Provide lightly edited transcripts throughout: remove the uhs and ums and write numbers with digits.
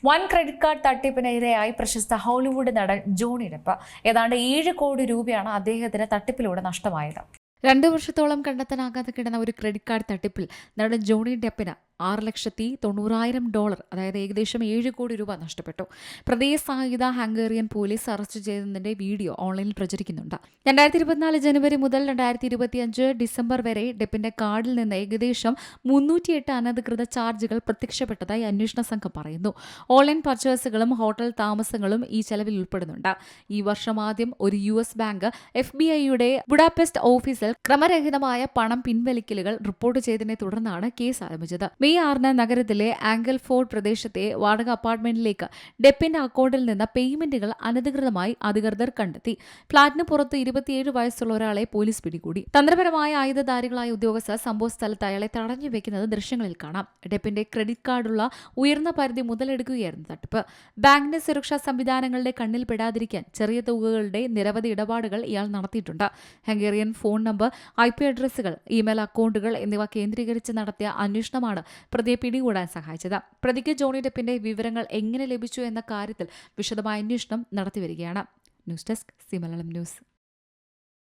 വൻ credit card തട്ടിപ്പിന് ഇരയായി പ്രശസ്ത ഹോളിവുഡ് നടൻ ജോണി ഡെപ്പ്. ഏതാണ്ട് 7 കോടി രൂപയാണ് അദ്ദേഹത്തിന് തട്ടിപ്പിലൂടെ നഷ്ടമായത്. 2 വർഷത്തോളം കണ്ടെത്താനാകാതെ കിടന്ന ഒരു ക്രെഡിറ്റ് കാർഡ് തട്ടിപ്പിൽ നടൻ ജോണി ഡെപ്പിന് $6,90,000, അതായത് ഏകദേശം 7 കോടി രൂപ നഷ്ടപ്പെട്ടു. പ്രതിയെ സായുധ ഹംഗേറിയൻ പോലീസ് അറസ്റ്റ് ചെയ്തതിന്റെ വീഡിയോ ഓൺലൈനിൽ പ്രചരിക്കുന്നുണ്ട്. 2024 ജനുവരി മുതൽ 2025 ഡിസംബർ വരെ ഡെപ്പിന്റെ കാർഡിൽ നിന്ന് ഏകദേശം 308 അനധികൃത ചാർജുകൾ പ്രത്യക്ഷപ്പെട്ടതായി അന്വേഷണ സംഘം പറയുന്നു. ഓൺലൈൻ പർച്ചേസുകളും ഹോട്ടൽ താമസങ്ങളും ഈ ചെലവിൽ ഉൾപ്പെടുന്നുണ്ട്. ഈ വർഷം ആദ്യം ഒരു US ബാങ്ക് FBI-യുടെ ബുഡാപെസ്റ്റ് ഓഫീസിൽ ക്രമരഹിതമായ പണം പിൻവലിക്കലുകൾ റിപ്പോർട്ട് ചെയ്തതിനെ തുടർന്നാണ് കേസ് ആരംഭിച്ചത്. മെയ് 6 നഗരത്തിലെ ആംഗൽഫോർഡ് പ്രദേശത്തെ വാടക അപ്പാർട്ട്മെന്റിലേക്ക് ഡെപ്പിന്റെ അക്കൗണ്ടിൽ നിന്ന് പേയ്മെന്റുകൾ അനധികൃതമായി അധികൃതർ കണ്ടെത്തി. ഫ്ളാറ്റിന് പുറത്ത് 27 വയസ്സുള്ള ഒരാളെ പോലീസ് പിടികൂടി. തന്ത്രപരമായ ആയുധധാരികളായ ഉദ്യോഗസ്ഥർ സംഭവസ്ഥലത്ത് അയാളെ തടഞ്ഞു വെക്കുന്നത് ദൃശ്യങ്ങളിൽ കാണാം. ഡെപ്പിന്റെ ക്രെഡിറ്റ് കാർഡുള്ള ഉയർന്ന പരിധി മുതലെടുക്കുകയായിരുന്നു തട്ടിപ്പ്. ബാങ്കിന്റെ സുരക്ഷാ സംവിധാനങ്ങളുടെ കണ്ണിൽ പെടാതിരിക്കാൻ ചെറിയ തുകകളുടെ നിരവധി ഇടപാടുകൾ ഇയാൾ നടത്തിയിട്ടുണ്ട്. ഹംഗേറിയൻ ഫോൺ നമ്പർ, IP അഡ്രസ്സുകൾ, ഇമെയിൽ അക്കൗണ്ടുകൾ എന്നിവ കേന്ദ്രീകരിച്ച് നടത്തിയ അന്വേഷണമാണ് പ്രതിയെ പിടികൂടാൻ സഹായിച്ചത്. പ്രതിക്ക് ജോണി ഡെപ്പിന്റെ വിവരങ്ങൾ എങ്ങനെ ലഭിച്ചു എന്ന കാര്യത്തിൽ വിശദമായ അന്വേഷണം നടത്തിവരികയാണ്. News desk C Malayalam news.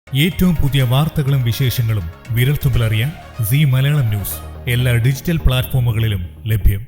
ഏറ്റവും പുതിയ വാർത്തകളും വിശേഷങ്ങളും വിരൽത്തുമ്പിലറിയാൻ സി മലയാളം ന്യൂസ് എല്ലാ ഡിജിറ്റൽ പ്ലാറ്റ്ഫോമുകളിലും ലഭ്യം.